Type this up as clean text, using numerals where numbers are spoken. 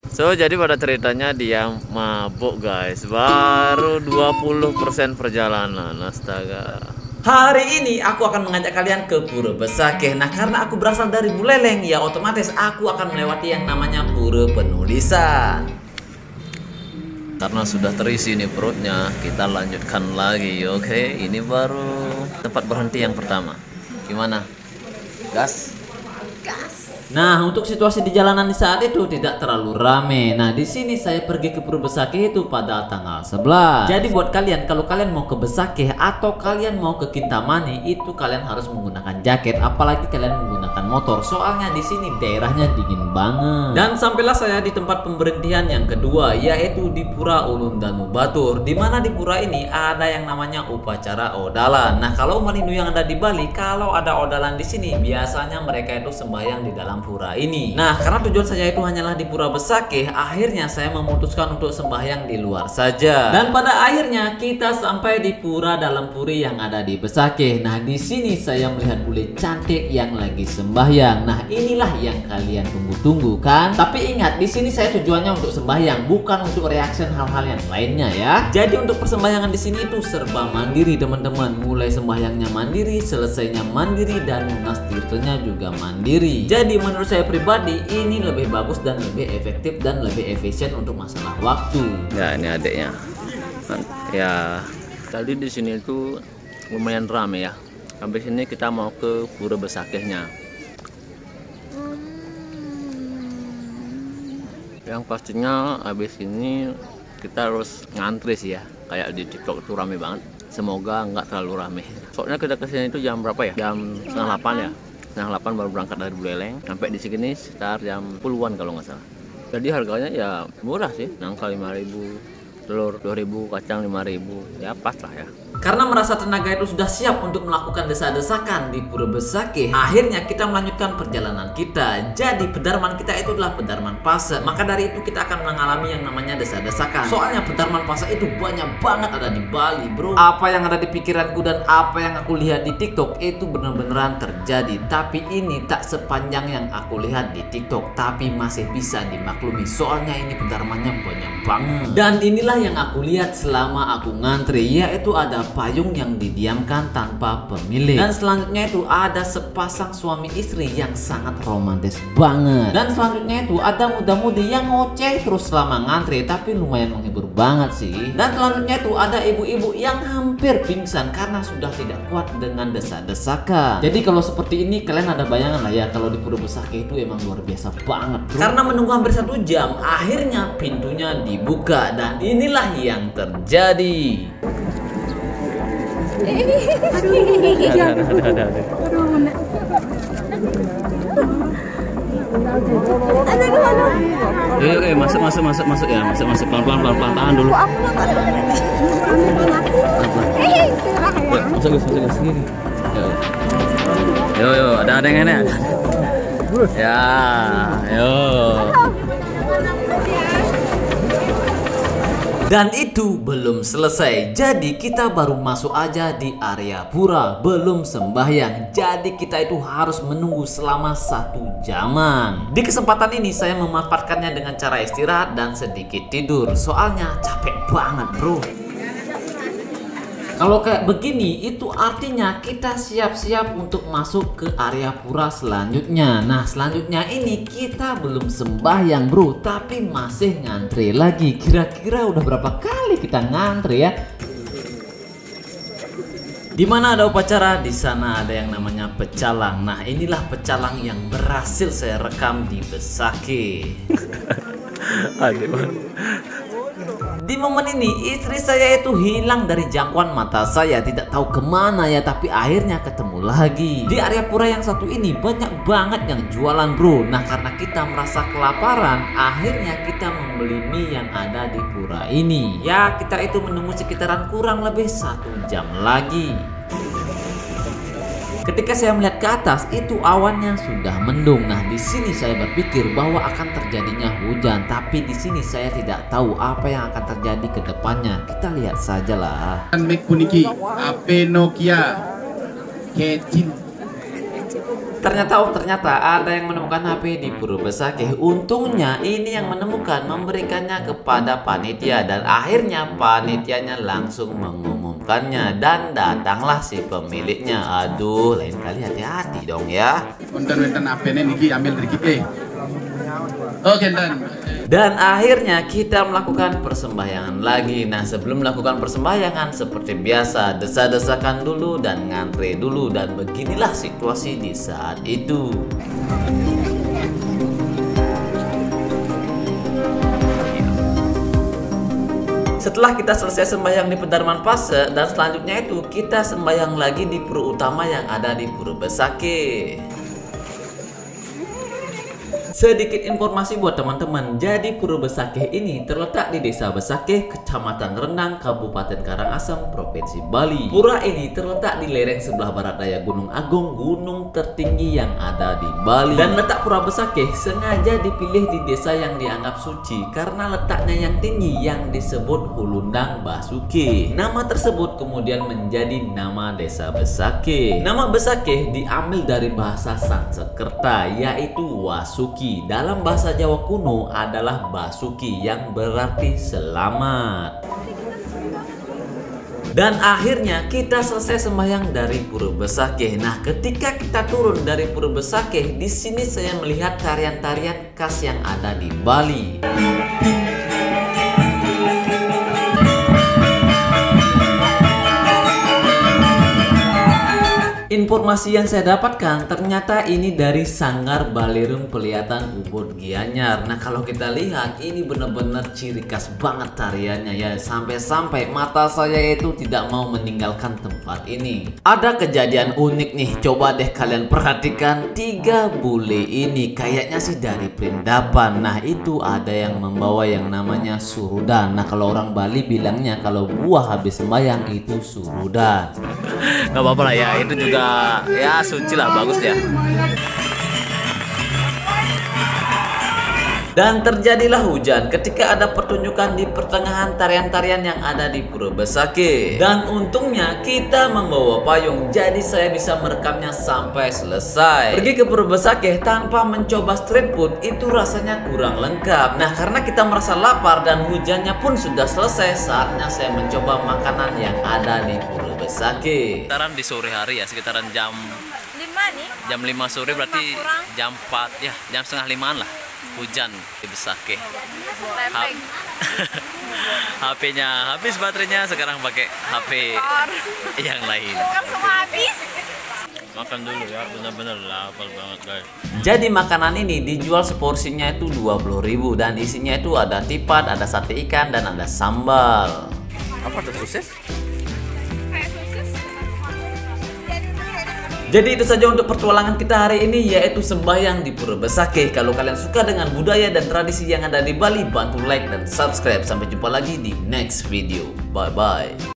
So jadi pada ceritanya dia mabuk guys, baru 20% perjalanan, astaga. Hari ini aku akan mengajak kalian ke Pura Besakih. Nah, karena aku berasal dari Buleleng, ya otomatis aku akan melewati yang namanya Pura Penulisan. Karena sudah terisi nih perutnya, kita lanjutkan lagi. Oke, ini baru tempat berhenti yang pertama. Gimana? Gas? Nah, untuk situasi di jalanan di saat itu tidak terlalu rame. Nah, di sini saya pergi ke Pura Besakih itu pada tanggal 11. Jadi buat kalian, kalau kalian mau ke Besakih atau kalian mau ke Kintamani, itu kalian harus menggunakan jaket. Apalagi kalian menggunakan motor. Soalnya di sini daerahnya dingin banget. Dan sampailah saya di tempat pemberhentian yang kedua, yaitu di Pura Ulun Danu Batur. Dimana di pura ini ada yang namanya upacara odalan. Nah, kalau umat Hindu yang ada di Bali, kalau ada odalan di sini, biasanya mereka itu sembahyang di dalam pura ini. Nah, karena tujuan saya itu hanyalah di Pura Besakih, akhirnya saya memutuskan untuk sembahyang di luar saja. Dan pada akhirnya kita sampai di pura dalam puri yang ada di Besakih. Nah, di sini saya melihat bule cantik yang lagi sembahyang. Nah, inilah yang kalian tunggu-tunggu kan? Tapi ingat, di sini saya tujuannya untuk sembahyang, bukan untuk reaction hal-hal yang lainnya ya. Jadi untuk persembahyangan di sini itu serba mandiri teman-teman. Mulai sembahyangnya mandiri, selesainya mandiri, dan lunas tirtanya juga mandiri. Jadi menurut saya pribadi ini lebih bagus dan lebih efektif dan lebih efisien untuk masalah waktu. Ya, ini adiknya. Ya, tadi di sini itu lumayan rame ya. Habis ini kita mau ke Pura Besakihnya. Yang pastinya habis ini kita harus ngantri sih ya. Kayak di TikTok itu rame banget. Semoga nggak terlalu rame. Soalnya kita kesini itu jam berapa ya? Jam setengah 8 ya. Setengah 8 baru berangkat dari Buleleng. Sampai di sini sekitar jam 10-an kalau nggak salah. Jadi harganya ya murah sih. Nangka 5.000, telur 2.000, kacang 5.000. Ya pas lah ya. Karena merasa tenaga itu sudah siap untuk melakukan desa-desakan di Pura Besakih, akhirnya kita melanjutkan perjalanan kita. Jadi pedarman kita itu adalah pedarman Pase. Maka dari itu kita akan mengalami yang namanya desa-desakan. Soalnya pedarman Pase itu banyak banget ada di Bali, bro. Apa yang ada di pikiranku dan apa yang aku lihat di TikTok itu benar-beneran terjadi. Tapi ini tak sepanjang yang aku lihat di TikTok, tapi masih bisa dimaklumi. Soalnya ini pedarmannya banyak banget. Dan inilah yang aku lihat selama aku ngantri, yaitu ada payung yang didiamkan tanpa pemilik. Dan selanjutnya itu ada sepasang suami istri yang sangat romantis banget. Dan selanjutnya itu ada muda-mudi yang ngoceh terus selama ngantri, tapi lumayan menghibur banget sih. Dan selanjutnya itu ada ibu-ibu yang hampir pingsan karena sudah tidak kuat dengan desa-desakan. Jadi kalau seperti ini kalian ada bayangan lah ya, kalau di Pura Besakih itu emang luar biasa banget, bro. Karena menunggu hampir 1 jam, akhirnya pintunya dibuka dan inilah yang terjadi. Masuk ya, masuk pelan-pelan tahan dulu. Masuk sini. Yo, ada yang ini. Ya, yo. Dan itu belum selesai. Jadi kita baru masuk aja di area pura, belum sembahyang. Jadi kita itu harus menunggu selama 1 jaman. Di kesempatan ini saya memanfaatkannya dengan cara istirahat dan sedikit tidur. Soalnya capek banget, bro. Kalau kayak begini itu artinya kita siap-siap untuk masuk ke area pura selanjutnya. Nah, selanjutnya ini kita belum sembahyang, bro, tapi masih ngantri lagi. Kira-kira udah berapa kali kita ngantri ya? Di mana ada upacara, di sana ada yang namanya pecalang. Nah, inilah pecalang yang berhasil saya rekam di Besakih. Di momen ini istri saya itu hilang dari jangkauan mata saya, tidak tahu kemana ya, tapi akhirnya ketemu lagi. Di area pura yang satu ini banyak banget yang jualan, bro. Nah, karena kita merasa kelaparan, akhirnya kita membeli mie yang ada di pura ini. Ya, kita itu menunggu sekitaran kurang lebih 1 jam lagi. Ketika saya melihat ke atas, itu awannya sudah mendung. Nah, di sini saya berpikir bahwa akan terjadinya hujan, tapi di sini saya tidak tahu apa yang akan terjadi ke depannya. Kita lihat sajalah. Mic puniki, ape Nokia, kecil. Ternyata ada yang menemukan HP di Pura Besakih. Untungnya ini yang menemukan memberikannya kepada panitia, dan akhirnya panitianya langsung mengumumkannya dan datanglah si pemiliknya. Aduh, lain kali hati-hati dong ya. Wonten HP-ne niki ambil dari kita. Oke, Dan akhirnya kita melakukan persembahyangan lagi. Nah, sebelum melakukan persembahyangan seperti biasa, desa-desakan dulu dan ngantre dulu, dan beginilah situasi di saat itu. Setelah kita selesai sembahyang di Pedarman Pase, dan selanjutnya itu kita sembahyang lagi di pura utama yang ada di Pura Besakih. Sedikit informasi buat teman-teman, jadi Pura Besakih ini terletak di Desa Besakih, Kecamatan Rendang, Kabupaten Karangasem, Provinsi Bali. Pura ini terletak di lereng sebelah barat daya Gunung Agung, gunung tertinggi yang ada di Bali. Dan letak Pura Besakih sengaja dipilih di desa yang dianggap suci karena letaknya yang tinggi, yang disebut Hulundang Basuki. Nama tersebut kemudian menjadi nama Desa Besakih. Nama Besakih diambil dari bahasa Sanskerta, yaitu Wasuki. Dalam bahasa Jawa kuno adalah Basuki, yang berarti selamat. Dan akhirnya kita selesai sembahyang dari Pura Besakih. Nah, ketika kita turun dari Pura Besakih, di sini saya melihat tarian-tarian khas yang ada di Bali. Informasi yang saya dapatkan ternyata ini dari Sanggar Balirum Pelihatan Ubud Gianyar. Nah, kalau kita lihat ini benar-benar ciri khas banget tariannya ya. Sampai-sampai mata saya itu tidak mau meninggalkan tempat ini. Ada kejadian unik nih, coba deh kalian perhatikan. 3 bule ini kayaknya sih dari Perindapan. Nah, itu ada yang membawa yang namanya surudan. Nah, kalau orang Bali bilangnya kalau buah habis sembahyang itu surudan. Gak apa-apa lah ya, itu juga ya suci lah, bagus ya. Dan terjadilah hujan ketika ada pertunjukan di pertengahan tarian-tarian yang ada di Pura Besakih. Dan untungnya kita membawa payung, jadi saya bisa merekamnya sampai selesai. Pergi ke Pura Besakih tanpa mencoba street food itu rasanya kurang lengkap. Nah, karena kita merasa lapar dan hujannya pun sudah selesai, saatnya saya mencoba makanan yang ada di Pura Besakih. Sekitaran di sore hari ya, sekitaran jam 5 sore, berarti jam 4 ya, jam setengah 5-an lah. Hujan di Besakih. HP-nya habis baterainya, sekarang pakai HP yang lain. Makan dulu ya, benar-benar lapar banget guys. Jadi makanan ini dijual seporsinya itu 20.000 dan isinya itu ada tipat, ada sate ikan, dan ada sambal. Apa tuh, sosis? Jadi itu saja untuk pertualangan kita hari ini, yaitu sembahyang di Pura Besakih. Kalau kalian suka dengan budaya dan tradisi yang ada di Bali, bantu like dan subscribe. Sampai jumpa lagi di next video. Bye bye.